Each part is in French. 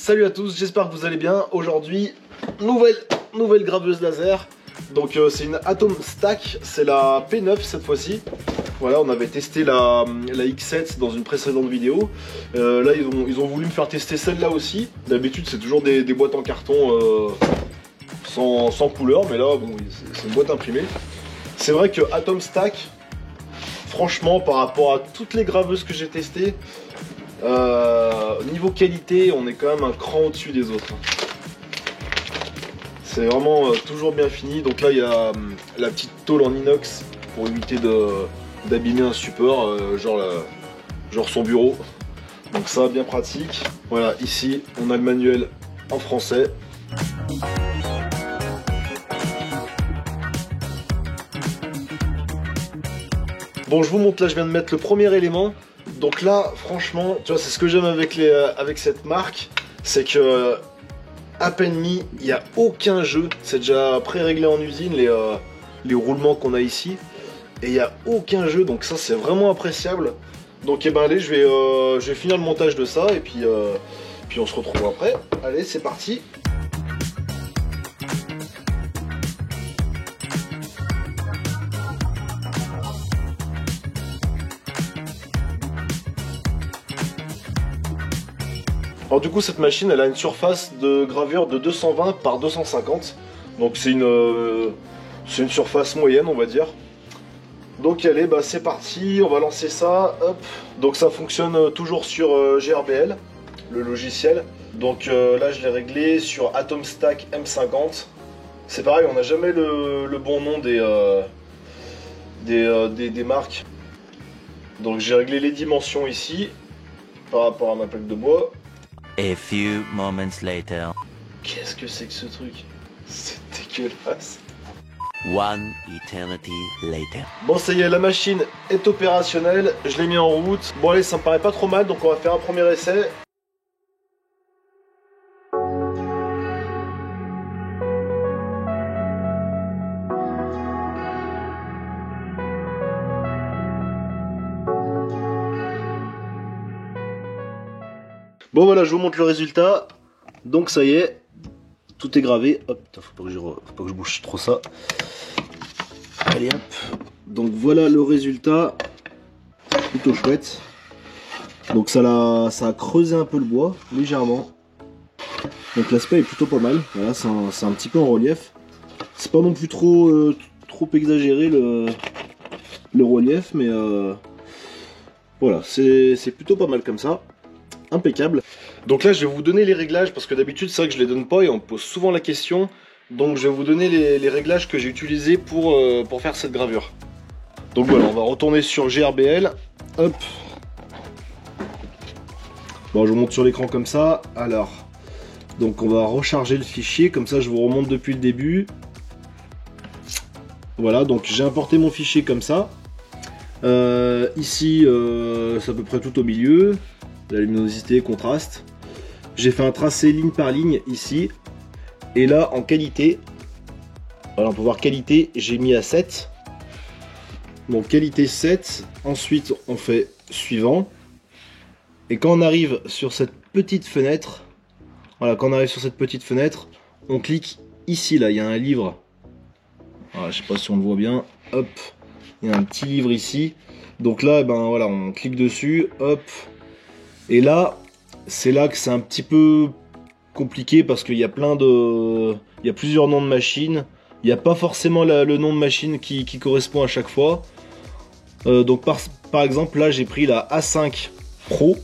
Salut à tous, j'espère que vous allez bien. Aujourd'hui, nouvelle graveuse laser. Donc c'est une Atom Stack, c'est la P9 cette fois-ci. Voilà, on avait testé la X7 dans une précédente vidéo. Là, ils ont voulu me faire tester celle-là aussi. D'habitude, c'est toujours des boîtes en carton sans couleur, mais là, bon, c'est une boîte imprimée. C'est vrai que Atom Stack, franchement, par rapport à toutes les graveuses que j'ai testées, niveau qualité, on est quand même un cran au-dessus des autres. C'est vraiment toujours bien fini. Donc là, il y a la petite tôle en inox pour éviter d'abîmer un support, genre son bureau. Donc ça, bien pratique. Voilà, ici, on a le manuel en français. Bon, je vous montre, là, je viens de mettre le premier élément. Donc là, franchement, tu vois, c'est ce que j'aime avec cette marque, c'est que à peine mis, il n'y a aucun jeu. C'est déjà pré-réglé en usine, les roulements qu'on a ici. Et il n'y a aucun jeu, donc ça, c'est vraiment appréciable. Donc, eh ben, allez, je vais finir le montage de ça, et puis on se retrouve après. Allez, c'est parti. Alors du coup, cette machine, elle a une surface de gravure de 220 par 250. Donc c'est une surface moyenne, on va dire. Donc allez, bah c'est parti, on va lancer ça. Hop. Donc ça fonctionne toujours sur GRBL, le logiciel. Donc là, je l'ai réglé sur Atom Stack M50. C'est pareil, on n'a jamais le bon nom des marques. Donc j'ai réglé les dimensions ici, par rapport à ma plaque de bois. A few moments later. Qu'est-ce que c'est que ce truc? C'est dégueulasse. One eternity later. Bon, ça y est, la machine est opérationnelle. Je l'ai mis en route. Bon, allez, ça me paraît pas trop mal, donc on va faire un premier essai. Bon voilà, je vous montre le résultat. Donc ça y est, tout est gravé. Hop, faut pas que je bouge trop ça. Allez hop. Donc voilà le résultat. Plutôt chouette. Donc ça a creusé un peu le bois, légèrement. Donc l'aspect est plutôt pas mal. Voilà, c'est un petit peu en relief. C'est pas non plus trop exagéré le relief, mais voilà, c'est plutôt pas mal comme ça. Impeccable. Donc là, je vais vous donner les réglages parce que d'habitude, c'est vrai que je les donne pas et on me pose souvent la question. Donc je vais vous donner les réglages que j'ai utilisés pour faire cette gravure. Donc voilà, on va retourner sur GRBL. Hop. Bon, je vous montre sur l'écran comme ça. Alors, donc on va recharger le fichier. Comme ça, je vous remonte depuis le début. Voilà, donc j'ai importé mon fichier comme ça. Ici, c'est à peu près tout au milieu. La luminosité, contraste. J'ai fait un tracé ligne par ligne ici. Et là, en qualité, voilà, on peut voir qualité, j'ai mis à 7. Donc qualité 7. Ensuite, on fait suivant. Et quand on arrive sur cette petite fenêtre, voilà, quand on arrive sur cette petite fenêtre, on clique ici, là, il y a un livre. Voilà, je sais pas si on le voit bien. Hop, il y a un petit livre ici. Donc là, ben voilà, on clique dessus, hop. Et là, c'est là que c'est un petit peu compliqué parce qu'il y a il y a plusieurs noms de machines. Il n'y a pas forcément le nom de machine qui correspond à chaque fois. Donc par exemple, là j'ai pris la A5 Pro.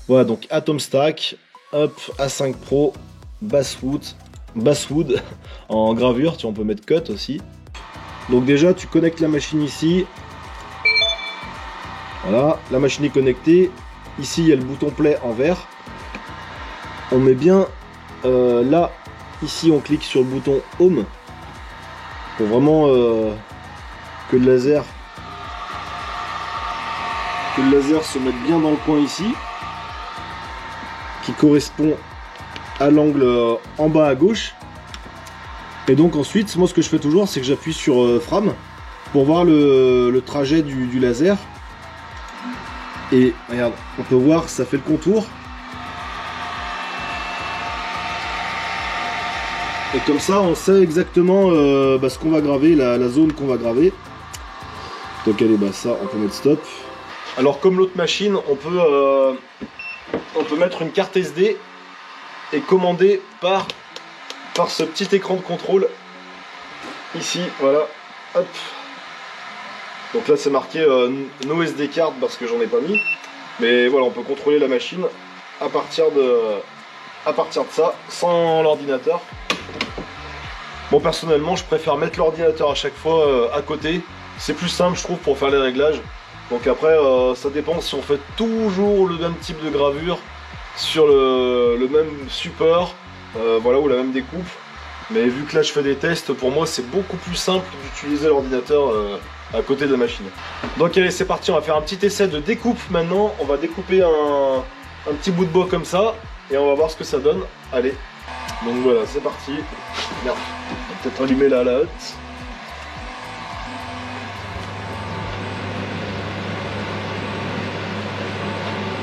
Voilà, donc Atom Stack, hop, A5 Pro, Basswood en gravure, tu vois, on peut mettre cut aussi. Donc déjà, tu connectes la machine ici. Voilà, la machine est connectée. Ici, il y a le bouton play en vert. On met bien là, ici, on clique sur le bouton home pour vraiment que le laser se mette bien dans le coin ici, qui correspond à l'angle en bas à gauche. Et donc ensuite, moi ce que je fais toujours, c'est que j'appuie sur frame pour voir le trajet du laser. Et regarde, on peut voir, ça fait le contour. Et comme ça on sait exactement ce qu'on va graver, la zone qu'on va graver. Donc allez, bah ça on peut mettre stop. Alors comme l'autre machine, on peut mettre une carte SD et commander par ce petit écran de contrôle ici, voilà, hop. Donc là c'est marqué no SD card parce que j'en ai pas mis, mais voilà, on peut contrôler la machine à partir de ça sans l'ordinateur. Bon, personnellement je préfère mettre l'ordinateur à chaque fois à côté, c'est plus simple je trouve pour faire les réglages. Donc après ça dépend si on fait toujours le même type de gravure sur le même support, voilà, ou la même découpe. Mais vu que là je fais des tests, pour moi c'est beaucoup plus simple d'utiliser l'ordinateur à côté de la machine. Donc allez, c'est parti, on va faire un petit essai de découpe maintenant. On va découper un petit bout de bois comme ça et on va voir ce que ça donne. Allez, donc voilà, c'est parti. Merde, on va peut-être allumer la hotte.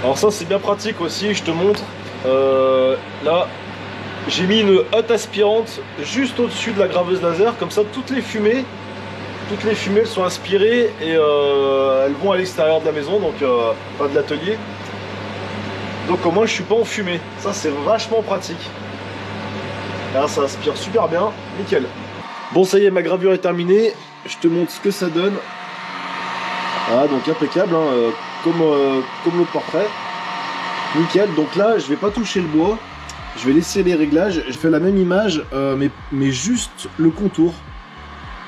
Alors ça c'est bien pratique aussi, je te montre. Là j'ai mis une hotte aspirante juste au-dessus de la graveuse laser, comme ça toutes les fumées elles sont aspirées et elles vont à l'extérieur de la maison, donc pas de l'atelier. Donc au moins je suis pas en fumée, ça c'est vachement pratique. Là ça aspire super bien, nickel. Bon ça y est, ma gravure est terminée, je te montre ce que ça donne. Ah donc impeccable, hein, comme l'autre portrait. Nickel, donc là je vais pas toucher le bois, je vais laisser les réglages, je fais la même image mais juste le contour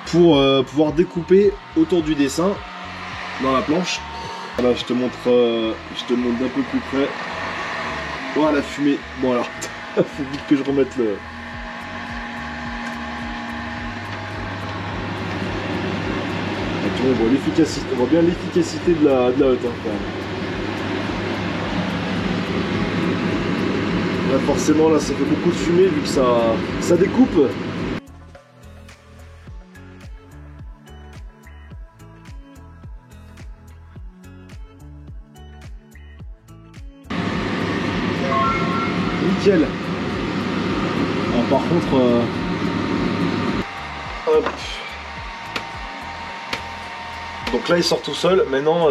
pour pouvoir découper autour du dessin dans la planche. Voilà, je te montre d'un peu plus près. Voilà la fumée. Bon alors, faut vite que je remette le... On voit l'efficacité, on voit bien l'efficacité de la hotte, hein, quand même. Là, forcément là ça fait beaucoup de fumée vu que ça découpe. Nickel. Alors, par contre hop. Donc là il sort tout seul. Maintenant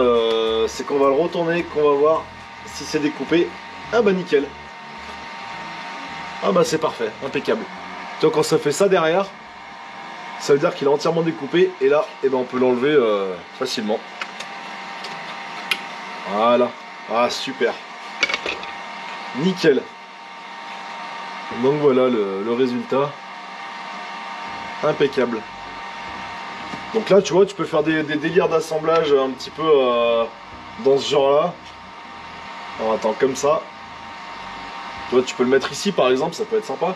c'est qu'on va le retourner, qu'on va voir si c'est découpé. Ah bah nickel. Ah bah c'est parfait, impeccable. Donc quand ça fait ça derrière, ça veut dire qu'il est entièrement découpé. Et là, eh ben, on peut l'enlever facilement. Voilà. Ah super. Nickel. Donc voilà le résultat. Impeccable. Donc là tu vois, tu peux faire des délires d'assemblage un petit peu dans ce genre là. Alors attends, comme ça. Tu vois, tu peux le mettre ici par exemple, ça peut être sympa.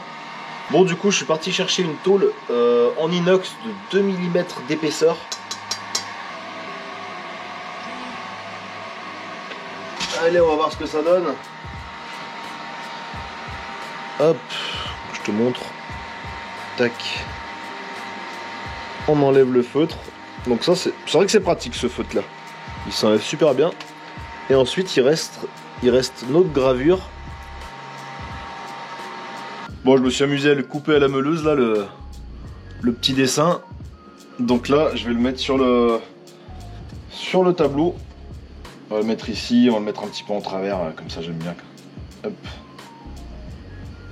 Bon du coup je suis parti chercher une tôle en inox de 2 mm d'épaisseur. Allez, on va voir ce que ça donne. Hop, je te montre. Tac. On enlève le feutre. Donc ça c'est vrai que c'est pratique ce feutre là. Il s'enlève super bien. Et ensuite il reste notre gravure. Bon, je me suis amusé à le couper à la meuleuse là, le petit dessin. Donc là je vais le mettre sur le tableau. On va le mettre ici, on va le mettre un petit peu en travers, comme ça j'aime bien. Hop.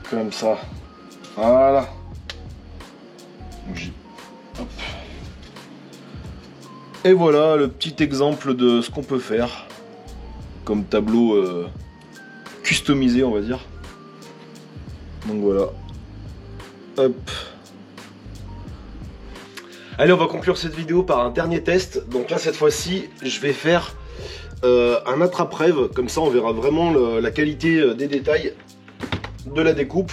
Comme ça. Voilà. Donc, hop. Et voilà le petit exemple de ce qu'on peut faire comme tableau customisé, on va dire. Donc voilà. Hop. Allez, on va conclure cette vidéo par un dernier test. Donc là cette fois-ci je vais faire un attrape-rêve, comme ça on verra vraiment la qualité des détails de la découpe.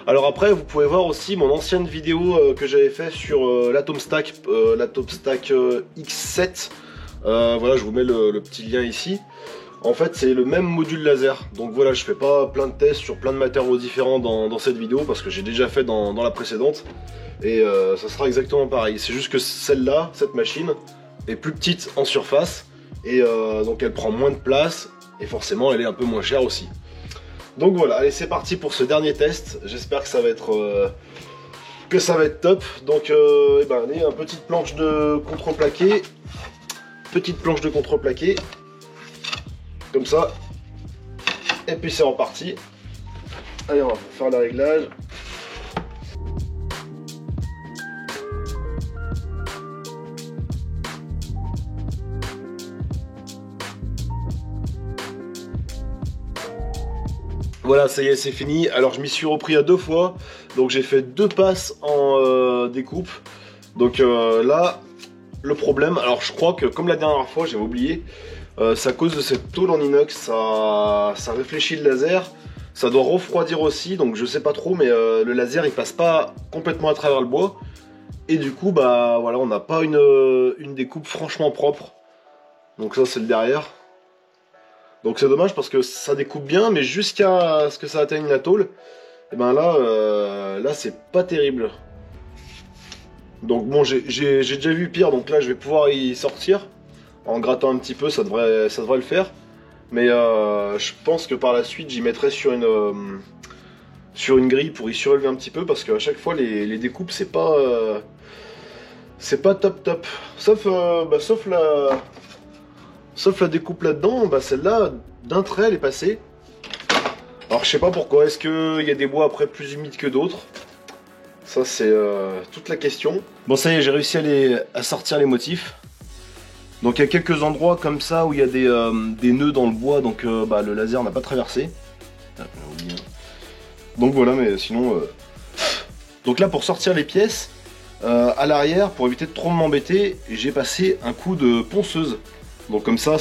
Alors après vous pouvez voir aussi mon ancienne vidéo que j'avais fait sur l'Atomstack X7. Voilà, je vous mets le petit lien ici. En fait c'est le même module laser, donc voilà, je fais pas plein de tests sur plein de matériaux différents dans cette vidéo parce que j'ai déjà fait dans la précédente. Et ça sera exactement pareil, c'est juste que celle-là, cette machine, est plus petite en surface. Et donc elle prend moins de place et forcément elle est un peu moins chère aussi. Donc voilà, allez c'est parti pour ce dernier test. J'espère que ça va être que ça va être top. Donc et ben allez, une petite planche de contreplaqué. Petite planche de contreplaqué. Comme ça. Et puis c'est reparti. Allez, on va faire le réglage. Voilà, ça y est, c'est fini. Alors je m'y suis repris à 2 fois. Donc j'ai fait 2 passes en découpe. Donc là, le problème, alors je crois que comme la dernière fois, j'avais oublié, c'est à cause de cette tôle en inox, ça réfléchit le laser. Ça doit refroidir aussi, donc je sais pas trop, mais le laser il passe pas complètement à travers le bois. Et du coup, bah voilà, on n'a pas une découpe franchement propre. Donc ça, c'est le derrière. Donc c'est dommage parce que ça découpe bien, mais jusqu'à ce que ça atteigne la tôle, et ben là c'est pas terrible. Donc bon, j'ai déjà vu pire, donc là je vais pouvoir y sortir. En grattant un petit peu, ça devrait le faire. Mais je pense que par la suite, j'y mettrai sur une grille pour y surélever un petit peu, parce qu'à chaque fois, les découpes, c'est pas top. Sauf la découpe là-dedans, bah celle-là, d'un trait, elle est passée. Alors je sais pas pourquoi, est-ce qu'il y a des bois après plus humides que d'autres? Ça c'est toute la question. Bon ça y est, j'ai réussi à sortir les motifs. Donc il y a quelques endroits comme ça où il y a des nœuds dans le bois, donc bah, le laser n'a pas traversé. Donc voilà, mais sinon... Donc là pour sortir les pièces, à l'arrière, pour éviter de trop m'embêter, j'ai passé un coup de ponceuse. Donc comme ça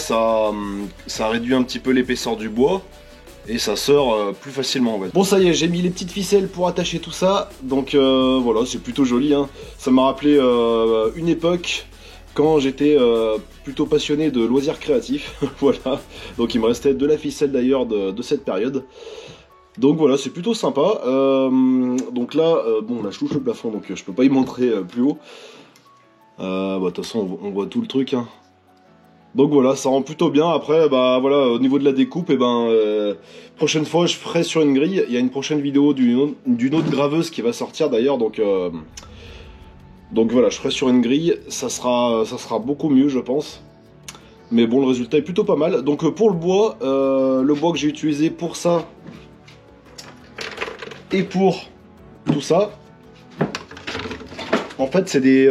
réduit un petit peu l'épaisseur du bois et ça sort plus facilement en fait. Bon ça y est, j'ai mis les petites ficelles pour attacher tout ça. Donc voilà, c'est plutôt joli, hein. Ça m'a rappelé une époque quand j'étais plutôt passionné de loisirs créatifs. Voilà, donc il me restait de la ficelle d'ailleurs de cette période. Donc voilà, c'est plutôt sympa. Donc là, bon, là je touche le plafond, donc je peux pas y montrer plus haut. Bah de toute façon on voit tout le truc, hein. Donc voilà, ça rend plutôt bien. Après, bah voilà, au niveau de la découpe, et prochaine fois je ferai sur une grille. Il y a une prochaine vidéo d'une autre graveuse qui va sortir d'ailleurs, donc voilà, je ferai sur une grille. Ça sera beaucoup mieux, je pense. Mais bon, le résultat est plutôt pas mal. Donc pour le bois que j'ai utilisé pour ça et pour tout ça, en fait, c'est des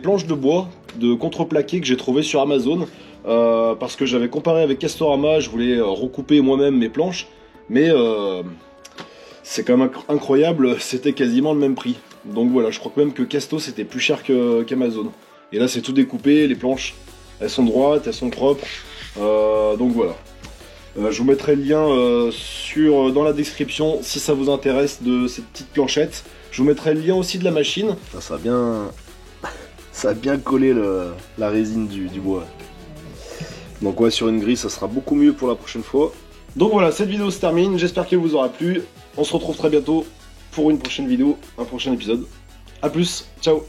planches de bois de contreplaqué que j'ai trouvé sur Amazon, parce que j'avais comparé avec Castorama. Je voulais recouper moi-même mes planches, mais c'est quand même incroyable, c'était quasiment le même prix. Donc voilà, je crois que même que Casto c'était plus cher qu'Amazon. Et là c'est tout découpé, les planches elles sont droites, elles sont propres, donc voilà. Je vous mettrai le lien dans la description si ça vous intéresse de cette petite planchette. Je vous mettrai le lien aussi de la machine. Ça a bien collé la résine du bois. Donc ouais, sur une grille, ça sera beaucoup mieux pour la prochaine fois. Donc voilà, cette vidéo se termine. J'espère qu'elle vous aura plu. On se retrouve très bientôt pour une prochaine vidéo, un prochain épisode. A plus, ciao.